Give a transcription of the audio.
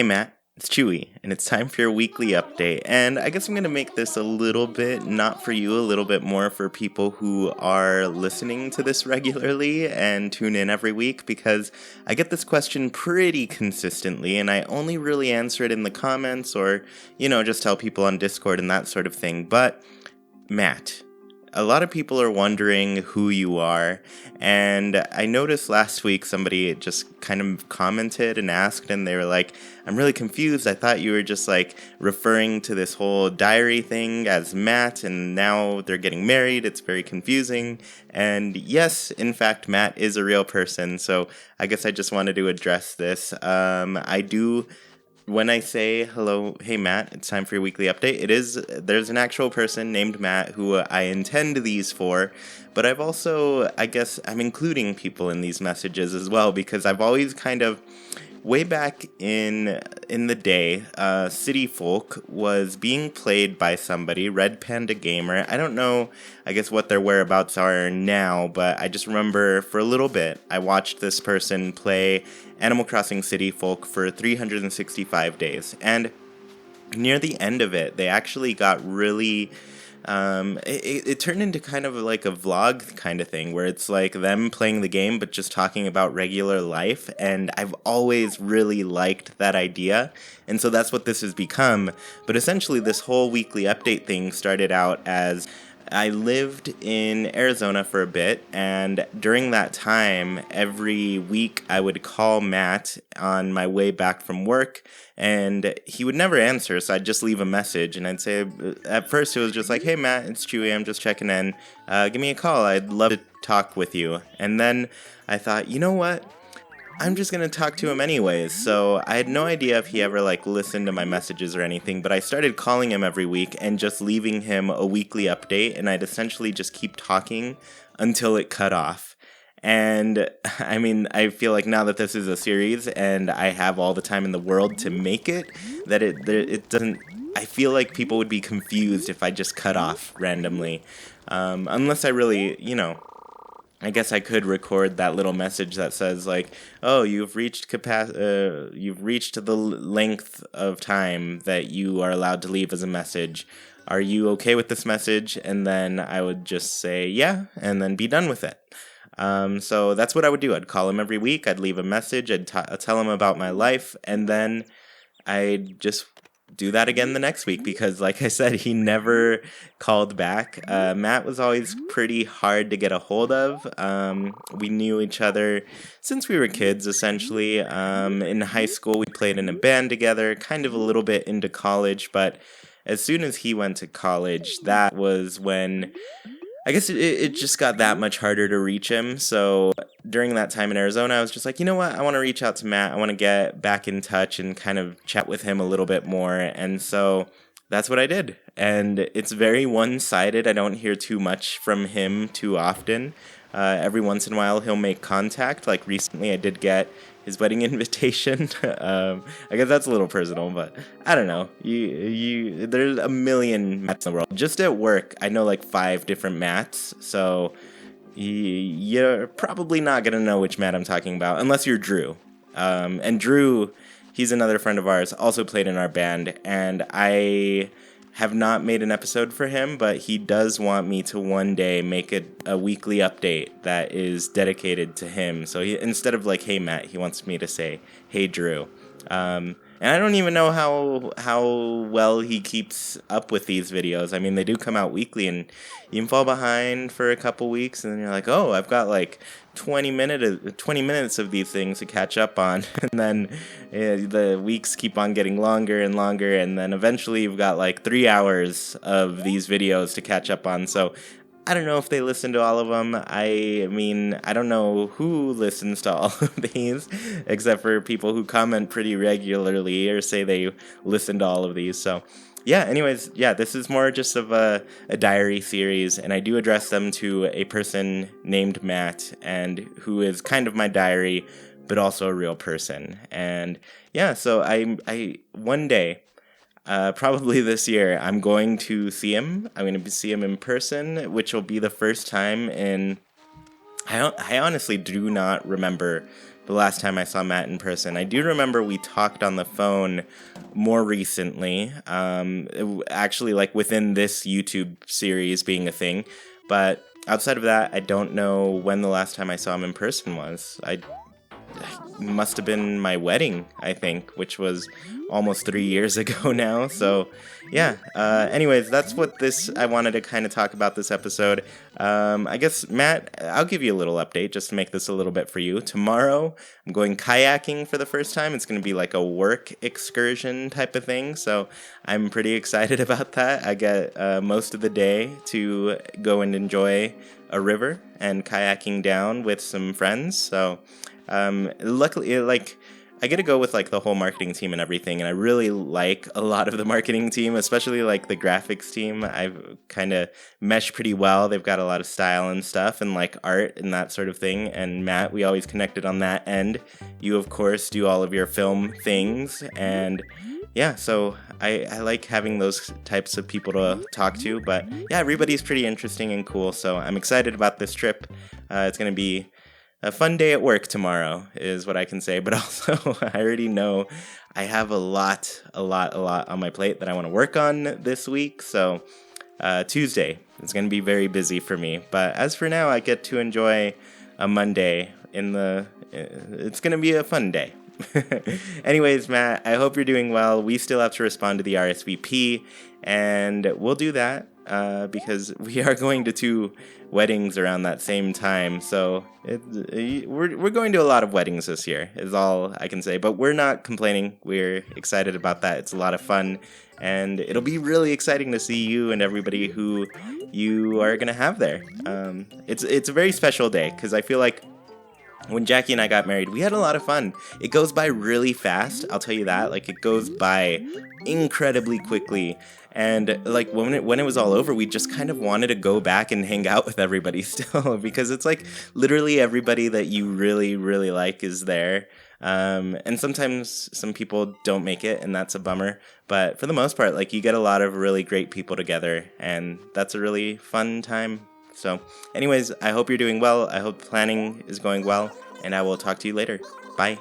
Hey Matt, it's Chewy, and it's time for your weekly update. And I guess I'm going to make this a little bit not for you, a little bit more for people who are listening to this regularly and tune in every week, because I get this question pretty consistently, and I only really answer it in the comments or, just tell people on Discord and that sort of thing. But, Matt, a lot of people are wondering who you are, and I noticed last week somebody just kind of commented and asked, and they were like, I'm really confused. I thought you were just like referring to this whole diary thing as Matt, and now they're getting married. It's very confusing. And yes, in fact, Matt is a real person, so I guess I just wanted to address this. When I say hello, hey Matt, it's time for your weekly update, there's an actual person named Matt who I intend these for, but I'm including people in these messages as well, because I've always kind of, way back in the day, City Folk was being played by somebody, Red Panda Gamer. I don't know, I guess, what their whereabouts are now, but I just remember for a little bit, I watched this person play Animal Crossing City Folk for 365 days, and near the end of it, they actually got really... it turned into kind of like a vlog kind of thing where it's like them playing the game but just talking about regular life, and I've always really liked that idea, and so that's what this has become. But essentially this whole weekly update thing started out as I lived in Arizona for a bit, and during that time, every week I would call Matt on my way back from work, and he would never answer, so I'd just leave a message, and I'd say, at first it was just like, hey Matt, it's Chewy, I'm just checking in, give me a call, I'd love to talk with you. And then I thought, you know what? I'm just going to talk to him anyways, so I had no idea if he ever, listened to my messages or anything, but I started calling him every week and just leaving him a weekly update, and I'd essentially just keep talking until it cut off. And, I feel like now that this is a series, and I have all the time in the world to make it, that it doesn't... I feel like people would be confused if I just cut off randomly, unless I really, I guess I could record that little message that says oh, you've reached the length of time that you are allowed to leave as a message. Are you okay with this message? And then I would just say yeah, and then be done with it. So that's what I would do. I'd call him every week. I'd leave a message. I'd tell him about my life, and then I'd just do that again the next week, because like I said, he never called back. Matt was always pretty hard to get a hold of. We knew each other since we were kids, essentially. In high school, we played in a band together, kind of a little bit into college, but as soon as he went to college, that was when... I guess it just got that much harder to reach him. So during that time in Arizona, I was just like, you know what? I want to reach out to Matt. I want to get back in touch and kind of chat with him a little bit more. And so that's what I did. And it's very one-sided. I don't hear too much from him too often. Every once in a while, he'll make contact. Like recently, I did get his wedding invitation. I guess that's a little personal, but I don't know. There's a million Matts in the world. Just at work, I know 5 different Matts, so you're probably not gonna know which Matt I'm talking about, unless you're Drew. And Drew, he's another friend of ours, also played in our band, and I have not made an episode for him, but he does want me to one day make a weekly update that is dedicated to him. So instead of hey Matt, he wants me to say, hey Drew. And I don't even know how well he keeps up with these videos. They do come out weekly, and you can fall behind for a couple weeks, and then you're like, oh, I've got 20 minutes of these things to catch up on, and then the weeks keep on getting longer and longer, and then eventually you've got 3 hours of these videos to catch up on. So I don't know if they listen to all of them. I don't know who listens to all of these, except for people who comment pretty regularly or say they listen to all of these. So yeah, anyways, this is more just of a diary series, and I do address them to a person named Matt, and who is kind of my diary, but also a real person. And yeah, so I one day, probably this year, I'm going to see him. I'm going to see him in person, which will be the first time in... I honestly do not remember the last time I saw Matt in person. I do remember we talked on the phone more recently, actually, like within this YouTube series being a thing. But outside of that, I don't know when the last time I saw him in person was. I must have been my wedding, I think, which was almost 3 years ago now. So, yeah. Anyways, that's what I wanted to kind of talk about this episode. I guess, Matt, I'll give you a little update just to make this a little bit for you. Tomorrow, I'm going kayaking for the first time. It's going to be like a work excursion type of thing. So, I'm pretty excited about that. I get most of the day to go and enjoy a river and kayaking down with some friends. So, luckily, like, I get to go with like the whole marketing team and everything, and I really like a lot of the marketing team, especially like the graphics team. I've kind of meshed pretty well. They've got a lot of style and stuff, and like art and that sort of thing. And Matt, we always connected on that end. You, of course, do all of your film things, and yeah, so I like having those types of people to talk to. But yeah, everybody's pretty interesting and cool, so I'm excited about this trip. It's going to be a fun day at work tomorrow is what I can say, but also I already know I have a lot on my plate that I want to work on this week. So Tuesday is going to be very busy for me. But as for now, I get to enjoy a Monday it's going to be a fun day. Anyways, Matt, I hope you're doing well. We still have to respond to the RSVP, and we'll do that because we are going to 2 weddings around that same time. So we're going to a lot of weddings this year is all I can say, but we're not complaining. We're excited about that. It's a lot of fun, and it'll be really exciting to see you and everybody who you are going to have there. It's a very special day because I feel like when Jackie and I got married, we had a lot of fun. It goes by really fast, I'll tell you that. Like, it goes by incredibly quickly. And, like, when it was all over, we just kind of wanted to go back and hang out with everybody still. Because it's, like, literally everybody that you really, really like is there. And sometimes some people don't make it, and that's a bummer. But for the most part, like, you get a lot of really great people together. And that's a really fun time. So, anyways, I hope you're doing well. I hope planning is going well, and I will talk to you later. Bye.